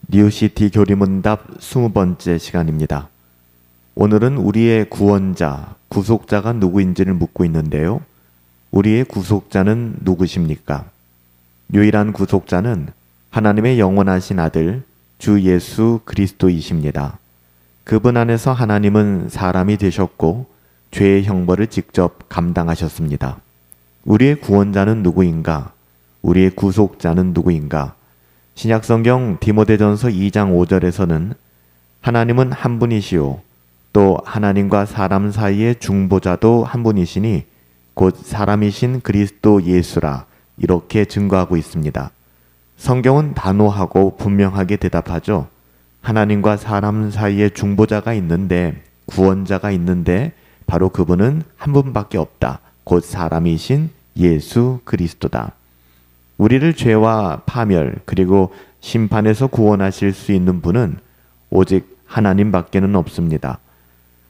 뉴시티 교리문답 20번째 시간입니다. 오늘은 우리의 구원자, 구속자가 누구인지를 묻고 있는데요. 우리의 구속자는 누구십니까? 유일한 구속자는 하나님의 영원하신 아들 주 예수 그리스도이십니다. 그분 안에서 하나님은 사람이 되셨고 죄의 형벌을 직접 감당하셨습니다. 우리의 구원자는 누구인가? 우리의 구속자는 누구인가? 신약성경 디모데전서 2장 5절에서는 하나님은 한 분이시오 또 하나님과 사람 사이의 중보자도 한 분이시니 곧 사람이신 그리스도 예수라 이렇게 증거하고 있습니다. 성경은 단호하고 분명하게 대답하죠. 하나님과 사람 사이에 중보자가 있는데 구원자가 있는데 바로 그분은 한 분밖에 없다. 곧 사람이신 예수 그리스도다. 우리를 죄와 파멸 그리고 심판에서 구원하실 수 있는 분은 오직 하나님밖에는 없습니다.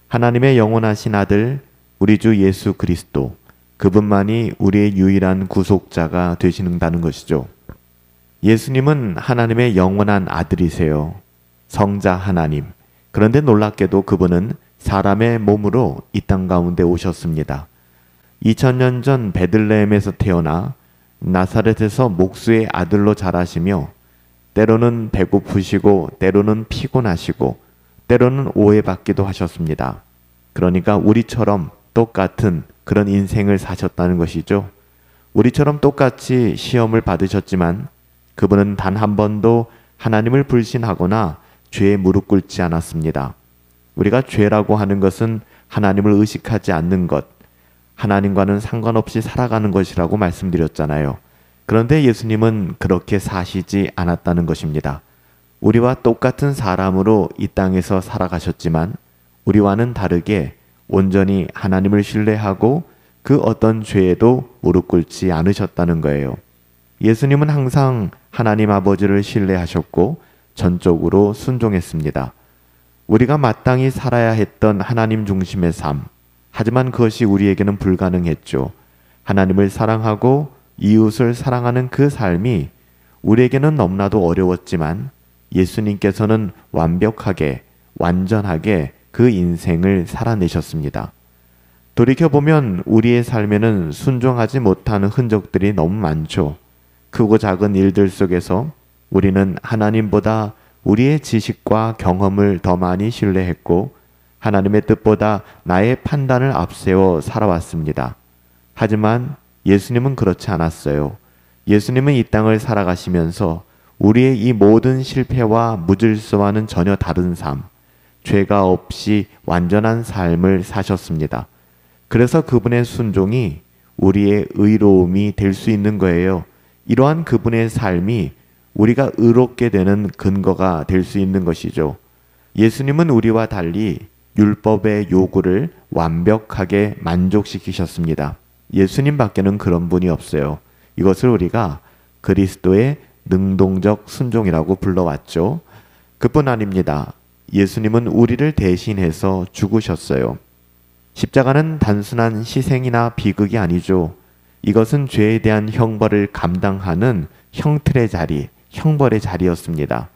하나님의 영원하신 아들 우리 주 예수 그리스도 그분만이 우리의 유일한 구속자가 되시는다는 것이죠. 예수님은 하나님의 영원한 아들이세요. 성자 하나님. 그런데 놀랍게도 그분은 사람의 몸으로 이 땅 가운데 오셨습니다. 2000년 전 베들레헴에서 태어나 나사렛에서 목수의 아들로 자라시며 때로는 배고프시고 때로는 피곤하시고 때로는 오해받기도 하셨습니다. 그러니까 우리처럼 똑같은 그런 인생을 사셨다는 것이죠. 우리처럼 똑같이 시험을 받으셨지만 그분은 단 한 번도 하나님을 불신하거나 죄에 무릎 꿇지 않았습니다. 우리가 죄라고 하는 것은 하나님을 의식하지 않는 것, 하나님과는 상관없이 살아가는 것이라고 말씀드렸잖아요. 그런데 예수님은 그렇게 사시지 않았다는 것입니다. 우리와 똑같은 사람으로 이 땅에서 살아가셨지만 우리와는 다르게 온전히 하나님을 신뢰하고 그 어떤 죄에도 무릎 꿇지 않으셨다는 거예요. 예수님은 항상 하나님 아버지를 신뢰하셨고 전적으로 순종했습니다. 우리가 마땅히 살아야 했던 하나님 중심의 삶, 하지만 그것이 우리에게는 불가능했죠. 하나님을 사랑하고 이웃을 사랑하는 그 삶이 우리에게는 너무나도 어려웠지만 예수님께서는 완벽하게, 완전하게 그 인생을 살아내셨습니다. 돌이켜보면 우리의 삶에는 순종하지 못하는 흔적들이 너무 많죠. 크고 작은 일들 속에서 우리는 하나님보다 우리의 지식과 경험을 더 많이 신뢰했고 하나님의 뜻보다 나의 판단을 앞세워 살아왔습니다. 하지만 예수님은 그렇지 않았어요. 예수님은 이 땅을 살아가시면서 우리의 이 모든 실패와 무질서와는 전혀 다른 삶, 죄가 없이 완전한 삶을 사셨습니다. 그래서 그분의 순종이 우리의 의로움이 될 수 있는 거예요. 이러한 그분의 삶이 우리가 의롭게 되는 근거가 될 수 있는 것이죠. 예수님은 우리와 달리 율법의 요구를 완벽하게 만족시키셨습니다. 예수님밖에는 그런 분이 없어요. 이것을 우리가 그리스도의 능동적 순종이라고 불러왔죠. 그뿐 아닙니다. 예수님은 우리를 대신해서 죽으셨어요. 십자가는 단순한 희생이나 비극이 아니죠. 이것은 죄에 대한 형벌을 감당하는 형틀의 자리, 형벌의 자리였습니다.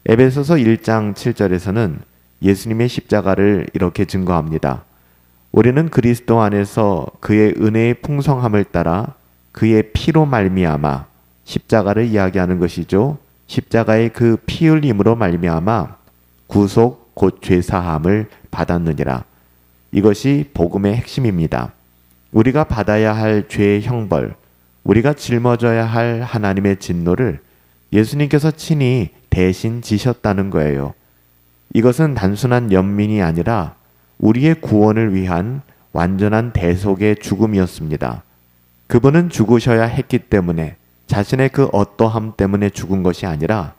에베소서 1장 7절에서는 예수님의 십자가를 이렇게 증거합니다. 우리는 그리스도 안에서 그의 은혜의 풍성함을 따라 그의 피로 말미암아 십자가를 이야기하는 것이죠. 십자가의 그 피 흘림으로 말미암아 구속 곧 죄사함을 받았느니라. 이것이 복음의 핵심입니다. 우리가 받아야 할 죄의 형벌, 우리가 짊어져야 할 하나님의 진노를 예수님께서 친히 대신 지셨다는 거예요. 이것은 단순한 연민이 아니라 우리의 구원을 위한 완전한 대속의 죽음이었습니다. 그분은 죽으셔야 했기 때문에 자신의 그 어떠함 때문에 죽은 것이 아니라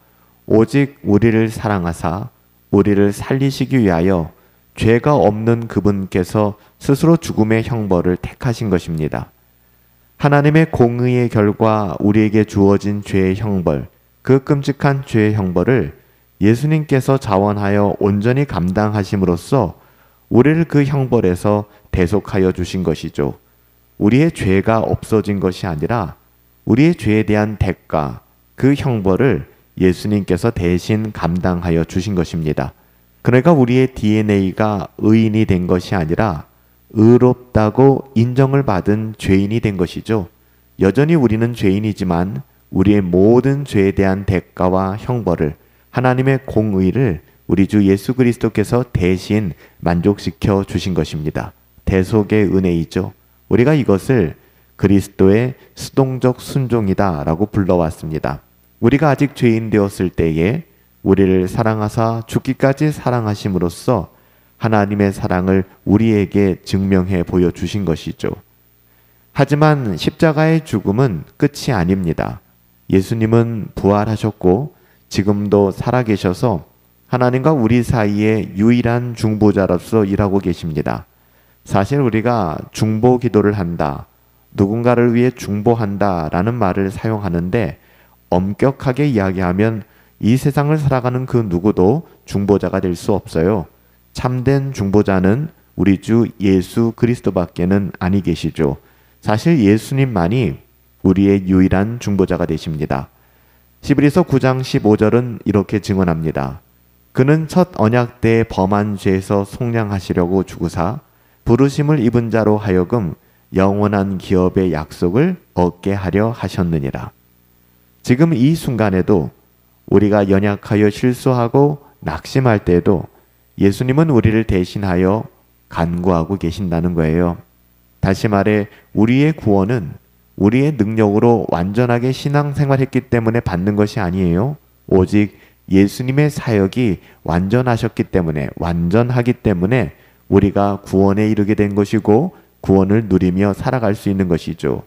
오직 우리를 사랑하사 우리를 살리시기 위하여 죄가 없는 그분께서 스스로 죽음의 형벌을 택하신 것입니다. 하나님의 공의의 결과 우리에게 주어진 죄의 형벌, 그 끔찍한 죄의 형벌을 예수님께서 자원하여 온전히 감당하심으로써 우리를 그 형벌에서 대속하여 주신 것이죠. 우리의 죄가 없어진 것이 아니라 우리의 죄에 대한 대가, 그 형벌을 예수님께서 대신 감당하여 주신 것입니다. 그러니까 우리의 DNA가 의인이 된 것이 아니라 의롭다고 인정을 받은 죄인이 된 것이죠. 여전히 우리는 죄인이지만 우리의 모든 죄에 대한 대가와 형벌을, 하나님의 공의를 우리 주 예수 그리스도께서 대신 만족시켜 주신 것입니다. 대속의 은혜이죠. 우리가 이것을 그리스도의 수동적 순종이다 라고 불러왔습니다. 우리가 아직 죄인 되었을 때에 우리를 사랑하사 죽기까지 사랑하심으로써 하나님의 사랑을 우리에게 증명해 보여주신 것이죠. 하지만 십자가의 죽음은 끝이 아닙니다. 예수님은 부활하셨고 지금도 살아계셔서 하나님과 우리 사이에 유일한 중보자로서 일하고 계십니다. 사실 우리가 중보 기도를 한다, 누군가를 위해 중보한다 라는 말을 사용하는데 엄격하게 이야기하면 이 세상을 살아가는 그 누구도 중보자가 될 수 없어요. 참된 중보자는 우리 주 예수 그리스도밖에는 아니 계시죠. 사실 예수님만이 우리의 유일한 중보자가 되십니다. 히브리서 9장 15절은 이렇게 증언합니다. 그는 첫 언약 때 범한 죄에서 속량하시려고 죽으사 부르심을 입은 자로 하여금 영원한 기업의 약속을 얻게 하려 하셨느니라. 지금 이 순간에도 우리가 연약하여 실수하고 낙심할 때에도 예수님은 우리를 대신하여 간구하고 계신다는 거예요. 다시 말해 우리의 구원은 우리의 능력으로 완전하게 신앙생활했기 때문에 받는 것이 아니에요. 오직 예수님의 사역이 완전하기 때문에 우리가 구원에 이르게 된 것이고 구원을 누리며 살아갈 수 있는 것이죠.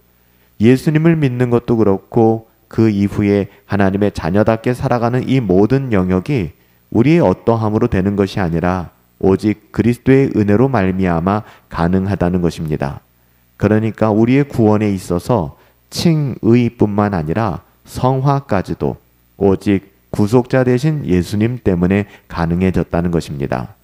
예수님을 믿는 것도 그렇고 그 이후에 하나님의 자녀답게 살아가는 이 모든 영역이 우리의 어떠함으로 되는 것이 아니라 오직 그리스도의 은혜로 말미암아 가능하다는 것입니다. 그러니까 우리의 구원에 있어서 칭의뿐만 아니라 성화까지도 오직 구속자 되신 예수님 때문에 가능해졌다는 것입니다.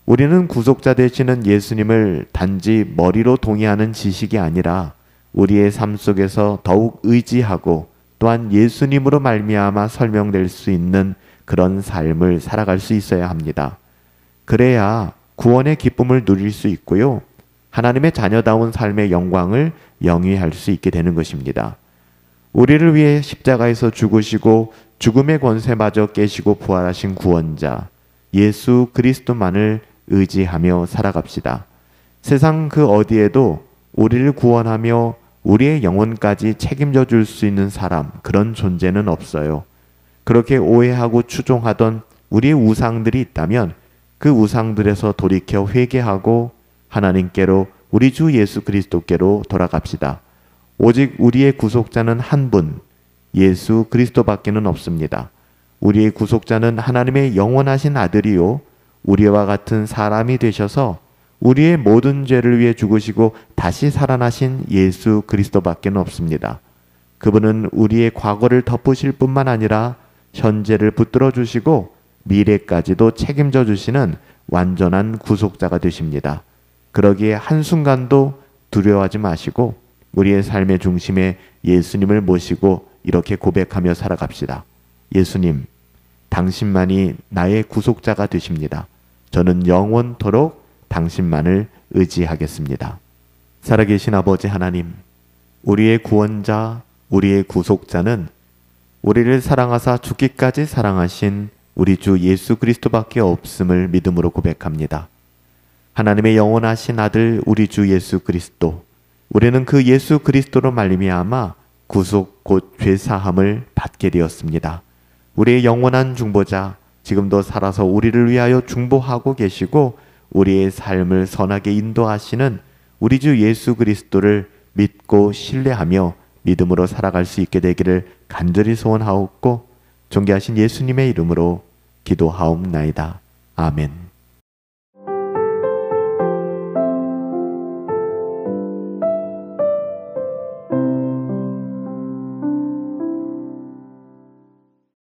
우리는 구속자 되시는 예수님을 단지 머리로 동의하는 지식이 아니라 우리의 삶 속에서 더욱 의지하고 또한 예수님으로 말미암아 설명될 수 있는 그런 삶을 살아갈 수 있어야 합니다. 그래야 구원의 기쁨을 누릴 수 있고요. 하나님의 자녀다운 삶의 영광을 영위할 수 있게 되는 것입니다. 우리를 위해 십자가에서 죽으시고 죽음의 권세마저 깨시고 부활하신 구원자 예수 그리스도만을 의지하며 살아갑시다. 세상 그 어디에도 우리를 구원하며 우리의 영혼까지 책임져 줄 수 있는 사람, 그런 존재는 없어요. 그렇게 오해하고 추종하던 우리의 우상들이 있다면 그 우상들에서 돌이켜 회개하고 하나님께로 우리 주 예수 그리스도께로 돌아갑시다. 오직 우리의 구속자는 한 분, 예수 그리스도밖에는 없습니다. 우리의 구속자는 하나님의 영원하신 아들이요 우리와 같은 사람이 되셔서 우리의 모든 죄를 위해 죽으시고 다시 살아나신 예수 그리스도밖에는 없습니다. 그분은 우리의 과거를 덮으실 뿐만 아니라 현재를 붙들어 주시고 미래까지도 책임져 주시는 완전한 구속자가 되십니다. 그러기에 한순간도 두려워하지 마시고 우리의 삶의 중심에 예수님을 모시고 이렇게 고백하며 살아갑시다. 예수님, 당신만이 나의 구속자가 되십니다. 저는 영원토록 당신만을 의지하겠습니다. 살아계신 아버지 하나님, 우리의 구원자, 우리의 구속자는 우리를 사랑하사 죽기까지 사랑하신 우리 주 예수 그리스도밖에 없음을 믿음으로 고백합니다. 하나님의 영원하신 아들 우리 주 예수 그리스도, 우리는 그 예수 그리스도로 말미암아 구속 곧 죄사함을 받게 되었습니다. 우리의 영원한 중보자, 지금도 살아서 우리를 위하여 중보하고 계시고 우리의 삶을 선하게 인도하시는 우리 주 예수 그리스도를 믿고 신뢰하며 믿음으로 살아갈 수 있게 되기를 간절히 소원하옵고 존귀하신 예수님의 이름으로 기도하옵나이다. 아멘.